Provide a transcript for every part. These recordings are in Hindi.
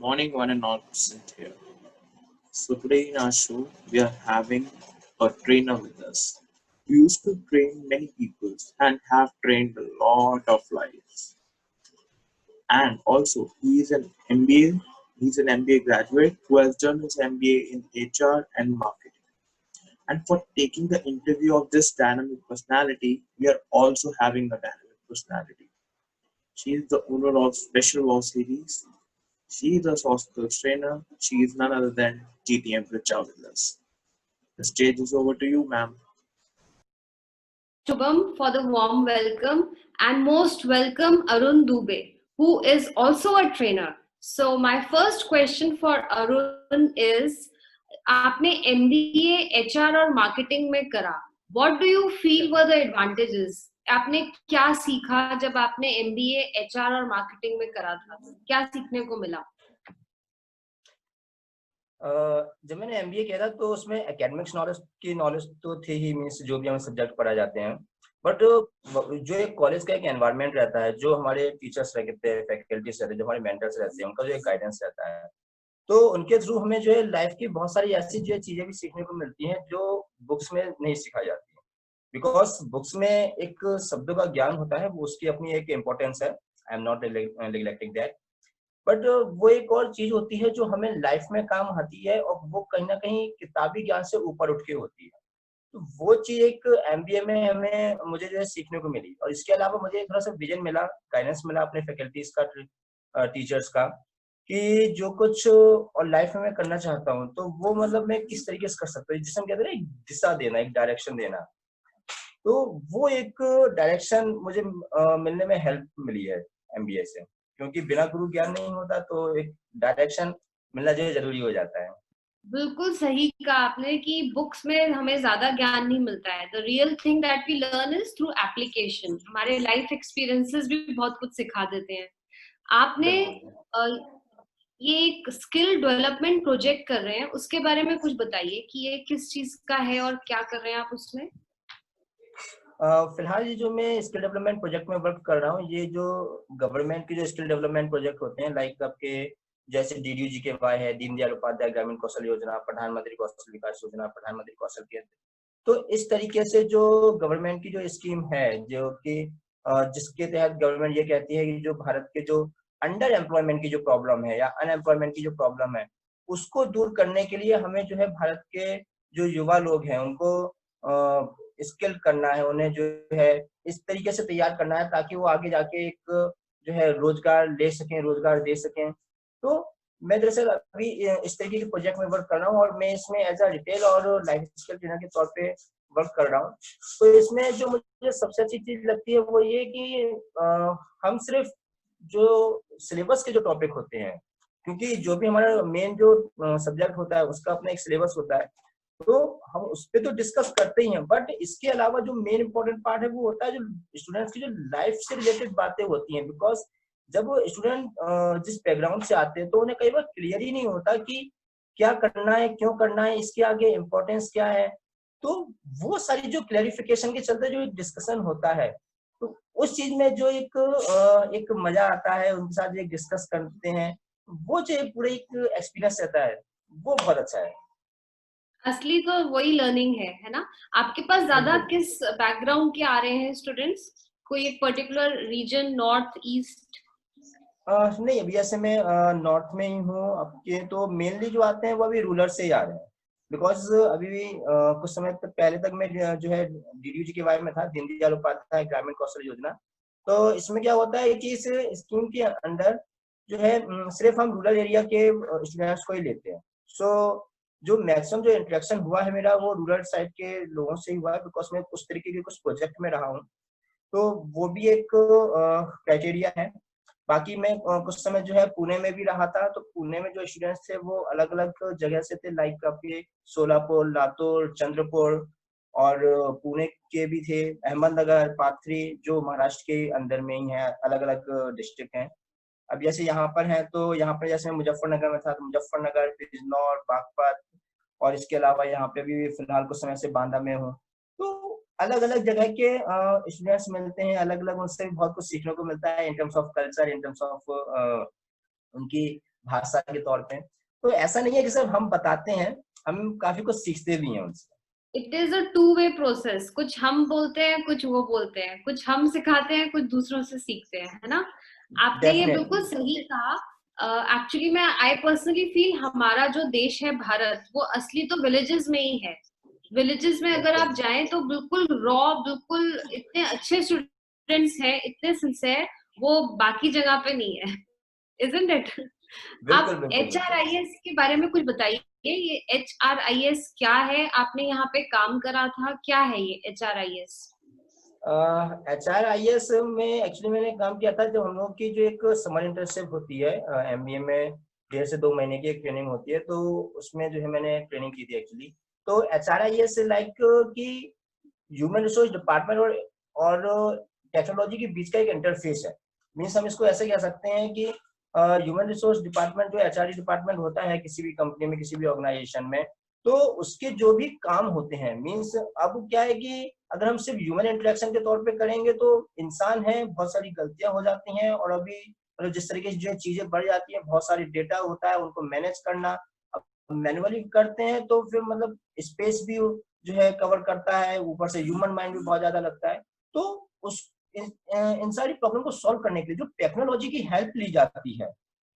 morning, one and all present here. So today in our show, we are having a trainer with us who used to train many people and have trained a lot of lives. And also, he is an MBA. He's an MBA graduate who has done his MBA in HR and marketing. And for taking the interview of this dynamic personality, we are also having a dynamic personality. She is the owner of Special Wow series. She is a soft skills trainer. She is none other than GTM Richa with us. The stage is over to you, ma'am. Shubham for the warm welcome and most welcome Arun Dubey, who is also a trainer. So my first question for Arun is, आपने MBA HR और marketing में करा. What do you feel were the advantages? आपने क्या सीखा जब आपने MBA HR और marketing में करा था? क्या सीखने को मिला? जब मैंने MBA किया था तो उसमें एकेडमिक्स नॉलेज तो थी ही, मीन्स जो भी हमें सब्जेक्ट पढ़ाए जाते हैं, बट जो एक कॉलेज का एक एनवायरनमेंट रहता है, जो हमारे टीचर्स रहते हैं, फैकल्टीज रहते हैं, जो हमारे मेंटर्स रहते हैं, उनका जो एक गाइडेंस रहता है, तो उनके थ्रू हमें जो है लाइफ की बहुत सारी ऐसी जो चीजें भी सीखने को मिलती हैं जो बुक्स में नहीं सिखाई जाती है। बिकॉज बुक्स में एक शब्दों का ज्ञान होता है, वो उसकी अपनी एक इम्पोर्टेंस है, I am not neglecting that, but वो एक और चीज होती है जो हमें लाइफ में काम आती है, और वो कहीं ना कहीं किताबी ज्ञान से ऊपर उठ के होती है। तो वो चीज एक MBA में हमें मुझे जो है सीखने को मिली, और इसके अलावा मुझे थोड़ा सा विजन मिला, गाइडेंस मिला अपने फैकल्टीज का, टीचर्स का, कि जो कुछ और लाइफ में मैं करना चाहता हूँ तो वो मतलब मैं किस तरीके से कर सकता हूँ, जिसे हम कहते हैं ना, एक दिशा देना, एक डायरेक्शन देना। तो वो एक डायरेक्शन मुझे मिलने में हेल्प मिली है MBA से, क्योंकि बिना गुरु ज्ञान नहीं होता, तो एक डायरेक्शन मिलना जो जरूरी हो जाता है। बिल्कुल सही कहा आपने कि बुक्स में हमें ज्यादा ज्ञान नहीं मिलता है. The real thing that we learn is through application. हमारे लाइफ एक्सपीरियंसेस भी बहुत कुछ सिखा देते हैं. आपने ये एक स्किल डेवलपमेंट प्रोजेक्ट कर रहे हैं, उसके बारे में कुछ बताइए कि ये किस चीज का है और क्या कर रहे हैं आप उसमें. फिलहाल ये जो मैं स्किल डेवलपमेंट प्रोजेक्ट में वर्क कर रहा हूँ, ये जो गवर्नमेंट के जो स्किल डेवलपमेंट प्रोजेक्ट होते हैं, लाइक आपके जैसे DDU-GKY है, दीनदयाल उपाध्याय ग्रामीण कौशल योजना, प्रधानमंत्री कौशल विकास योजना, प्रधानमंत्री कौशल केंद्र, तो इस तरीके से जो गवर्नमेंट की जो स्कीम है, जो कि जिसके तहत गवर्नमेंट ये कहती है कि जो भारत के जो अंडर एम्प्लॉयमेंट की जो प्रॉब्लम है या अनएम्प्लॉयमेंट की जो प्रॉब्लम है, उसको दूर करने के लिए हमें जो है भारत के जो युवा लोग हैं उनको स्किल करना है, उन्हें जो है इस तरीके से तैयार करना है ताकि वो आगे जाके एक जो है रोजगार ले सकें, रोजगार दे सकें। तो मैं दरअसल अभी इस तरीके के प्रोजेक्ट में वर्क कर रहा हूँ, और मैं इसमें एज अ रिटेल और लाइफ स्किल ट्रेनर के तौर पे वर्क कर रहा हूँ। तो इसमें जो मुझे सबसे अच्छी चीज लगती है वो ये कि हम सिर्फ जो सिलेबस के जो टॉपिक होते हैं, क्योंकि जो भी हमारा मेन जो सब्जेक्ट होता है उसका अपना एक सिलेबस होता है, तो हम उस पर तो डिस्कस करते ही हैं, बट इसके अलावा जो मेन इंपॉर्टेंट पार्ट है वो होता है जो स्टूडेंट्स की जो लाइफ से रिलेटेड बातें होती हैं। बिकॉज जब स्टूडेंट जिस बैकग्राउंड से आते हैं तो उन्हें कई बार क्लियर ही नहीं होता कि क्या करना है, क्यों करना है, इसके आगे इम्पोर्टेंस क्या है। तो वो सारी जो क्लैरिफिकेशन के चलते जो डिस्कशन होता है, तो उस चीज में जो एक मजा आता है, उनके साथ जो एक डिस्कस करते हैं, वो जो पूरा एक एक्सपीरियंस रहता है, वो बहुत अच्छा है। असली तो वही लर्निंग है ना. आपके पास ज्यादा किस बैकग्राउंड के आ रहे हैं स्टूडेंट्स? कोई एक पर्टिकुलर रीजन, नॉर्थ, ईस्ट? नहीं, अभी जैसे मैं नॉर्थ में ही हूँ आपके, तो मेनली जो आते हैं वो अभी रूरल से ही आ रहे हैं। बिकॉज अभी भी कुछ समय तक पहले तक मैं जो है DDU-GKY में था, दीनदयाल उपाध्याय ग्रामीण कौशल योजना। तो इसमें क्या होता है कि इस स्कीम के अंदर जो है सिर्फ हम रूरल एरिया के स्टूडेंट्स को ही लेते हैं। सो जो मैक्सिमम जो इंटरेक्शन हुआ है मेरा वो रूरल साइड के लोगों से ही हुआ है, बिकॉज मैं उस तरीके के कुछ प्रोजेक्ट में रहा हूँ, तो वो भी एक क्राइटेरिया है। बाकी मैं कुछ समय जो है पुणे में भी रहा था, तो पुणे में जो स्टूडेंट्स थे वो अलग अलग जगह से थे, लाइक आपके सोलापुर, लातूर, चंद्रपुर, और पुणे के भी थे, अहमदनगर, पाथरी, जो महाराष्ट्र के अंदर में ही है, अलग अलग डिस्ट्रिक्ट हैं। अब जैसे यहाँ पर है, तो यहाँ पर जैसे मुजफ्फरनगर में था, तो मुजफ्फरनगर, बिजनौर, बागपत, और इसके अलावा यहाँ पे भी फिलहाल कुछ समय से बांदा में हूँ। तो अलग अलग जगह के स्टूडेंट्स मिलते हैं, अलग अलग उनसे भी बहुत कुछ सीखने को मिलता है, in terms of culture, in terms of उनकी भाषा के तौर पे। तो ऐसा नहीं है कि सिर्फ हम बताते हैं, हम काफी कुछ सीखते भी हैं उनसे। It is a two way process, कुछ हम बोलते हैं कुछ वो बोलते हैं, कुछ हम सिखाते हैं कुछ दूसरों से सीखते हैं, है ना? आपने ये बिल्कुल डेफिनेटली। सही कहा। एक्चुअली मैं आई पर्सनली फील हमारा जो देश है भारत, वो असली तो विलेजेस में ही है। विलेजेस में अगर आप बिल्कुल जाएं तो बिल्कुल रॉ, बिल्कुल इतने अच्छे स्टूडेंट्स हैं, इतने सिंसियर, वो बाकी जगह पे नहीं है, इजंट इट? बिल्कुल आप बिल्कुल बिल्कुल। HRIS के बारे में कुछ बताइए। ये HRIS क्या है? आपने यहाँ पे काम करा था, क्या है ये HRIS? HRIS में एक्चुअली मैंने काम किया था, जब हम लोग की जो एक समर इंटर्नशिप होती है MBA में, 1.5 से 2 महीने की एक ट्रेनिंग होती है, तो उसमें जो है मैंने ट्रेनिंग की थी एक्चुअली। तो HRIS लाइक कि ह्यूमन रिसोर्स डिपार्टमेंट और टेक्नोलॉजी के बीच का एक इंटरफेस है। मीन्स हम इसको ऐसे कह सकते हैं कि ह्यूमन रिसोर्स डिपार्टमेंट जो HRD डिपार्टमेंट होता है किसी भी कंपनी में, किसी भी ऑर्गेनाइजेशन में, तो उसके जो भी काम होते हैं, मीन्स अब क्या है कि अगर हम सिर्फ ह्यूमन इंटरेक्शन के तौर पे करेंगे तो इंसान है, बहुत सारी गलतियां हो जाती हैं, और अभी मतलब जिस तरीके से जो चीजें बढ़ जाती हैं, बहुत सारी डेटा होता है, उनको मैनेज करना मैनुअली करते हैं, तो फिर मतलब स्पेस भी जो है कवर करता है, ऊपर से ह्यूमन माइंड भी बहुत ज्यादा लगता है। तो उस इन सारी प्रॉब्लम को सॉल्व करने के लिए जो टेक्नोलॉजी की हेल्प ली जाती है,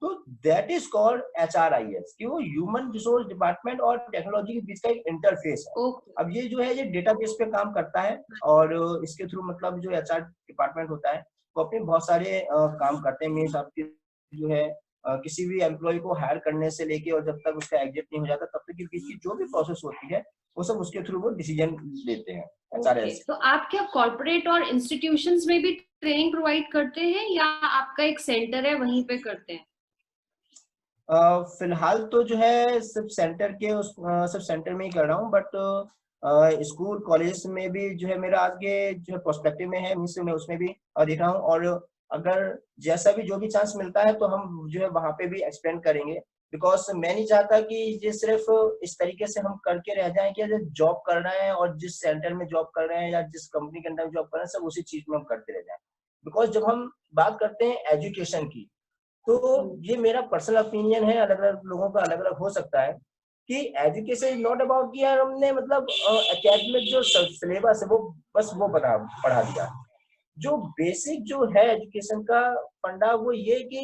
तो दैट इज कॉल्ड HRIS, कि वो ह्यूमन रिसोर्स डिपार्टमेंट और टेक्नोलॉजी के बीच का एक इंटरफेस है। ओके। अब ये जो है ये डेटाबेस पे काम करता है, और इसके थ्रू मतलब जो HR डिपार्टमेंट होता है वो अपने बहुत सारे काम करते हैं। मीन्स आपकी जो है किसी भी एम्प्लॉय को हायर करने से लेके और जब तक उसका एग्जिट नहीं हो जाता तब तक के बीच की जो भी प्रोसेस होती है, वो सब उसके थ्रू वो डिसीजन लेते हैं ओके, HRS। तो आप क्या कॉर्पोरेट और इंस्टीट्यूशंस में भी ट्रेनिंग प्रोवाइड करते हैं या आपका एक सेंटर है वहीं पे करते हैं? फिलहाल तो जो है सिर्फ सेंटर के सिर्फ सेंटर में ही कर रहा हूँ, बट स्कूल कॉलेज में भी जो है मेरा आगे जो है प्रोस्पेक्टिव में है, मीन्स मैं उसमें भी देख रहा हूँ, और अगर जैसा भी जो भी चांस मिलता है तो हम जो है वहाँ पे भी एक्सपेंड करेंगे। बिकॉज मैं नहीं चाहता कि ये सिर्फ इस तरीके से हम करके रह जाएं कि जॉब कर रहे हैं और जिस सेंटर में जॉब कर रहे हैं या जिस कंपनी के अंदर जॉब कर रहे हैं सब उसी चीज में हम करते रह जाएं। बिकॉज जब हम बात करते हैं एजुकेशन की, तो ये मेरा पर्सनल ओपिनियन है, अलग अलग लोगों का अलग अलग हो सकता है, कि एजुकेशन इज नॉट अबाउट कि यार हमने मतलब एकेडमिक जो सिलेबस है वो बस वो पढ़ा दिया। जो बेसिक जो है एजुकेशन का फंडा वो ये कि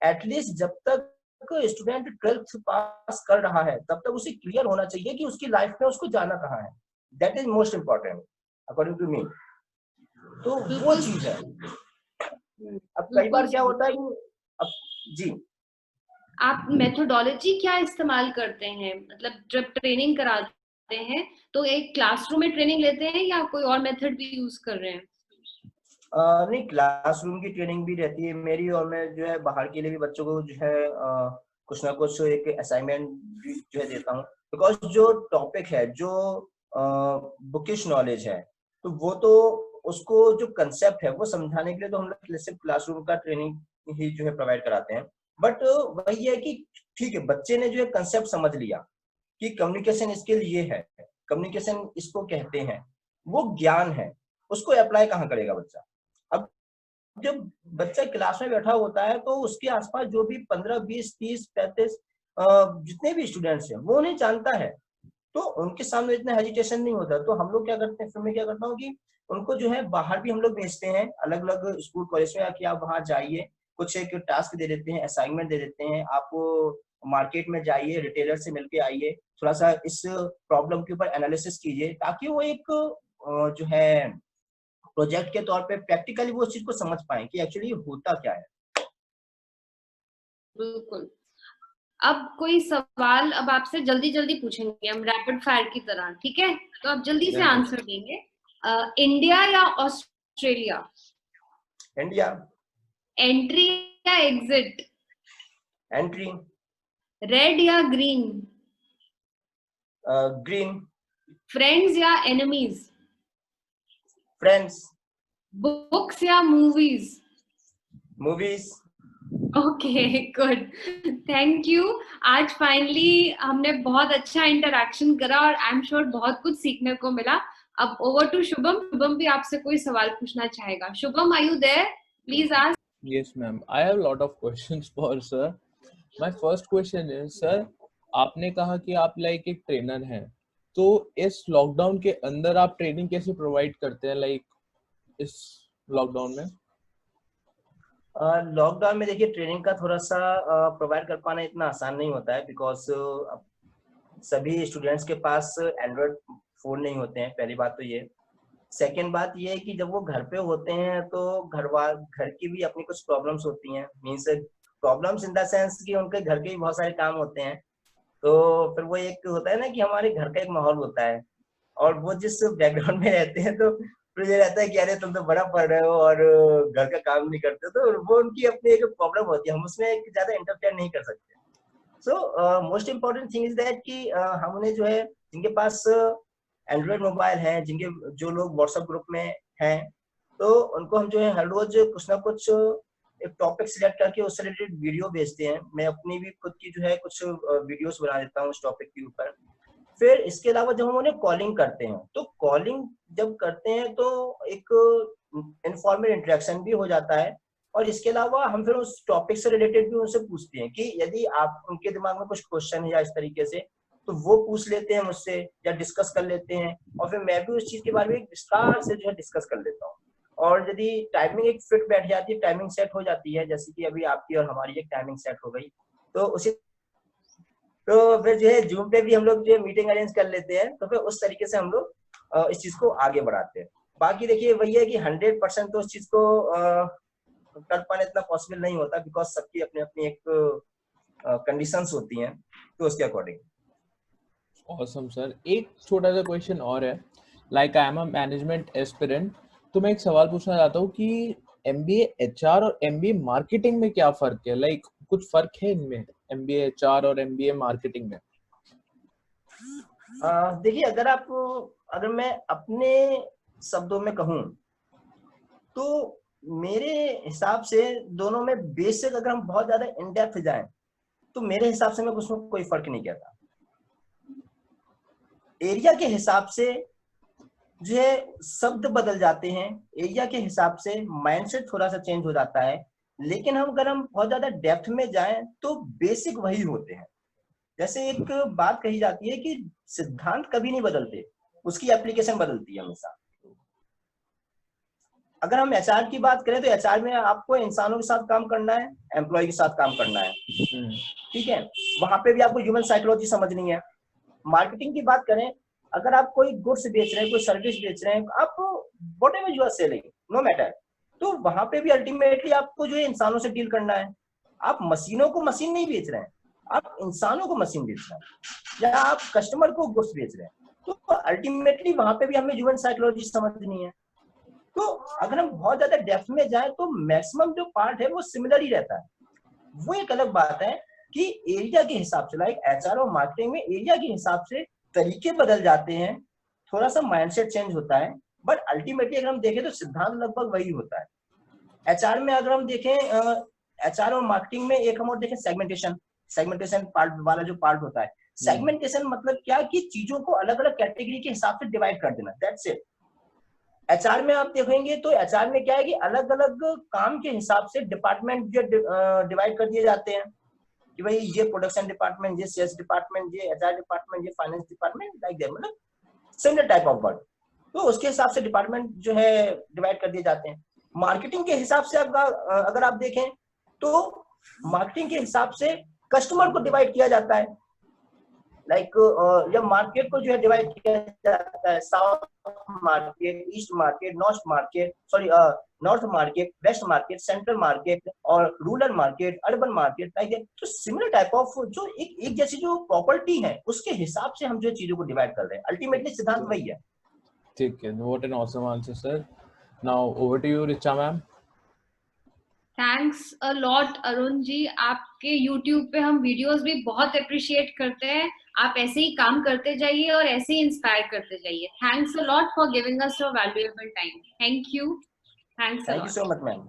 एटलीस्ट जब तक स्टूडेंट 12th पास कर रहा है तब तक उसे क्लियर होना चाहिए कि उसकी लाइफ में उसको जाना कहाँ है। That is most important according to me. तो वो बिल्कुल। चीज है। अब कई बिल्कुल बार क्या सही। होता है कि अब जी आप मेथोडोलॉजी क्या इस्तेमाल करते हैं? मतलब जब ट्रेनिंग कराते हैं तो एक क्लासरूम में ट्रेनिंग लेते हैं या कोई और मेथड भी यूज कर रहे हैं? नहीं, क्लासरूम की ट्रेनिंग भी रहती है मेरी, और मैं जो है बाहर के लिए भी बच्चों को जो है कुछ ना कुछ एक असाइनमेंट भी जो है देता हूँ। बिकॉज जो टॉपिक है, जो बुकिश नॉलेज है, तो वो तो उसको जो कंसेप्ट है वो समझाने के लिए तो हम लोग सिर्फ क्लासरूम का ट्रेनिंग ही जो है प्रोवाइड कराते हैं। बट वही है कि ठीक है, बच्चे ने जो है कंसेप्ट समझ लिया कि कम्युनिकेशन स्किल ये है, कम्युनिकेशन इसको कहते हैं, वो ज्ञान है, उसको अप्लाई कहाँ करेगा बच्चा? अब जब बच्चा क्लास में बैठा होता है तो उसके आसपास जो भी 15, 20, 30, 35 जितने भी स्टूडेंट्स हैं वो उन्हें जानता है, तो उनके सामने इतना हेजिटेशन नहीं होता। तो हम लोग क्या करते हैं, फिर मैं क्या करता हूँ कि उनको जो है बाहर भी हम लोग भेजते हैं, अलग अलग स्कूल कॉलेज में, कि आप वहाँ जाइए, कुछ एक टास्क दे देते हैं, असाइनमेंट दे देते हैं, आप मार्केट में जाइए, रिटेलर से मिलके आइए, थोड़ा सा इस प्रॉब्लम के ऊपर एनालिसिस कीजिए, ताकि वो एक जो है प्रोजेक्ट के तौर पे प्रैक्टिकली वो उस चीज को समझ पाए कि एक्चुअली होता क्या है। बिल्कुल। अब कोई सवाल अब आपसे जल्दी जल्दी पूछेंगे हम, रैपिड फायर की तरह, ठीक है? तो आप जल्दी से बिल्कुल। आंसर देंगे। इंडिया या ऑस्ट्रेलिया? इंडिया। एंट्री या एग्जिट? एंट्री। रेड या ग्रीन? ग्रीन। फ्रेंड्स या एनिमीज? फ्रेंड्स। बुक्स या movies? Movies. Okay, good, thank you. आज फाइनली हमने बहुत अच्छा इंटरेक्शन करा और आई एम श्योर बहुत कुछ सीखने को मिला। अब ओवर टू शुभम। शुभम भी आपसे कोई सवाल पूछना चाहेगा। Shubham, are you there? Please ask. Yes, ma'am. I have a lot of questions for sir. My first question is sir, आपने कहा कि आप लाइक एक ट्रेनर हैं, तो इस लॉकडाउन के अंदर आप ट्रेनिंग कैसे प्रोवाइड करते हैं लाइक इस लॉकडाउन में? लॉकडाउन में देखिए ट्रेनिंग का थोड़ा सा प्रोवाइड कर पाना इतना आसान नहीं होता है, बिकॉज सभी स्टूडेंट्स के पास एंड्रॉयड फोन नहीं होते हैं, पहली बात तो ये। सेकेंड बात ये है कि जब वो घर पे होते हैं तो घर की भी अपनी कुछ प्रॉब्लम्स होती हैं, means problems in the sense कि उनके घर के भी बहुत सारे काम होते हैं। तो फिर वो एक होता है ना कि हमारे घर का एक माहौल होता है, और वो जिस बैकग्राउंड में रहते हैं तो फिर ये रहता है कि अरे तुम तो बड़ा पढ़ रहे हो और घर का काम नहीं करते, तो वो उनकी अपनी एक प्रॉब्लम होती है, हम उसमें एक ज्यादा इंटरफेयर नहीं कर सकते। So most important thing is that कि हम उन्हें जो है, जिनके पास एंड्रॉइड मोबाइल है, जिनके जो लोग व्हाट्सएप ग्रुप में हैं, तो उनको हम जो है हर रोज कुछ ना कुछ एक टॉपिक सिलेक्ट करके उससे रिलेटेड वीडियो भेजते हैं। मैं अपनी भी खुद की जो है कुछ वीडियोस बना देता हूँ उस टॉपिक के ऊपर। फिर इसके अलावा जब हम उन्हें कॉलिंग करते हैं, तो कॉलिंग जब करते हैं तो एक इनफॉर्मल इंटरेक्शन भी हो जाता है, और इसके अलावा हम फिर उस टॉपिक से रिलेटेड भी उनसे पूछते हैं कि यदि आप उनके दिमाग में कुछ क्वेश्चन है या इस तरीके से, तो वो पूछ लेते हैं मुझसे या डिस्कस कर लेते हैं, और फिर मैं भी उस चीज के बारे में विस्तार से जो है डिस्कस कर लेता हूँ। और यदि टाइमिंग एक फिट बैठ जाती है, टाइमिंग सेट हो जाती है, जैसे कि अभी आपकी और हमारी एक टाइमिंग सेट हो गई, तो उसी तो फिर जो है जूम पे भी हम लोग जो है मीटिंग अरेंज कर लेते हैं, तो फिर उस तरीके से हम लोग इस चीज को आगे बढ़ाते हैं। बाकी देखिए वही है कि 100% तो उस चीज को कर पाना इतना पॉसिबल नहीं होता, बिकॉज सबकी अपनी अपनी एक कंडीशंस होती हैं, तो उसके अकॉर्डिंग। ऑसम सर, एक छोटा सा क्वेश्चन और है, like I am a management aspirant, तो मैं एक सवाल पूछना चाहता हूँ कि एमबीए एचआर और एमबीए मार्केटिंग में क्या फर्क है, लाइक कुछ फर्क है इनमें, एमबीए एचआर और एमबीए मार्केटिंग में? देखिए अगर मैं अपने शब्दों में कहूँ तो मेरे हिसाब से दोनों में बेसिक, अगर हम बहुत ज्यादा इन डेप्थ जाएं, तो मेरे हिसाब से मैं उसमें कोई फर्क नहीं कहता। एरिया के हिसाब से जो है शब्द बदल जाते हैं, एरिया के हिसाब से माइंडसेट थोड़ा सा चेंज हो जाता है, लेकिन अगर हम बहुत ज्यादा डेप्थ में जाएं तो बेसिक वही होते हैं। जैसे एक बात कही जाती है कि सिद्धांत कभी नहीं बदलते, उसकी एप्लीकेशन बदलती है हमेशा। अगर हम एचआर की बात करें तो एचआर में आपको इंसानों के साथ काम करना है, एम्प्लॉय के साथ काम करना है, ठीक है, वहां पे भी आपको ह्यूमन साइकोलॉजी समझनी है। मार्केटिंग की बात करें, अगर आप कोई गुड्स बेच रहे हैं, कोई सर्विस बेच रहे हैं, आप whatever you are selling, no matter, तो वहां पे भी अल्टीमेटली आपको जो है इंसानों से डील करना है। आप मशीनों को मशीन नहीं बेच रहे हैं, आप इंसानों को मशीन बेच रहे हैं, या आप कस्टमर को गुड्स बेच रहे हैं, तो अल्टीमेटली वहां पे भी हमें ह्यूमन साइकोलॉजी समझनी है। तो अगर हम बहुत ज्यादा डेप्थ में जाए तो मैक्सिमम जो पार्ट है वो सिमिलर ही रहता है। वो एक अलग बात है कि एरिया के हिसाब से, लाइक एचआर और मार्केटिंग में एरिया के हिसाब से तरीके बदल जाते हैं, थोड़ा सा माइंडसेट चेंज होता है, बट अल्टीमेटली अगर हम देखें तो सिद्धांत लगभग वही होता है। एचआर में अगर हम देखें, एचआर और मार्केटिंग में एक हम और देखें सेगमेंटेशन पार्ट वाला जो पार्ट होता है। सेगमेंटेशन मतलब क्या कि चीजों को अलग अलग कैटेगरी के हिसाब से डिवाइड कर देना, दैट्स इट। एचआर में आप देखेंगे तो एचआर में क्या है कि अलग अलग काम के हिसाब से डिपार्टमेंट जो डिवाइड कर दिए जाते हैं, कि भाई ये प्रोडक्शन डिपार्टमेंट, ये सेल्स डिपार्टमेंट, ये एचआर डिपार्टमेंट, ये फाइनेंस डिपार्टमेंट, लाइक दैट, मतलब सिमिलर टाइप ऑफ वर्क, तो उसके हिसाब से डिपार्टमेंट जो है डिवाइड कर दिए जाते हैं। मार्केटिंग के हिसाब से अगर आप देखें तो मार्केटिंग के हिसाब से कस्टमर को डिवाइड किया जाता है, लाइक जब मार्केट को जो है डिवाइड किया जाता है, south market, east market, north market, west market, central market और rural market, urban market, like तो सिमिलर टाइप ऑफ जो एक जैसी जो प्रॉपर्टी है उसके हिसाब से हम जो चीजों को डिवाइड कर रहे हैं, अल्टीमेटली सिद्धांत वही है। ठीक है, what an awesome answer sir. Now over to you Richa ma'am. Thanks a lot Arun ji, आपके YouTube पे हम वीडियोस भी बहुत अप्रिशिएट करते हैं। आप ऐसे ही काम करते जाइए और ऐसे ही इंस्पायर करते जाइए। Thanks a lot for giving us your valuable time. Thank you so much ma'am.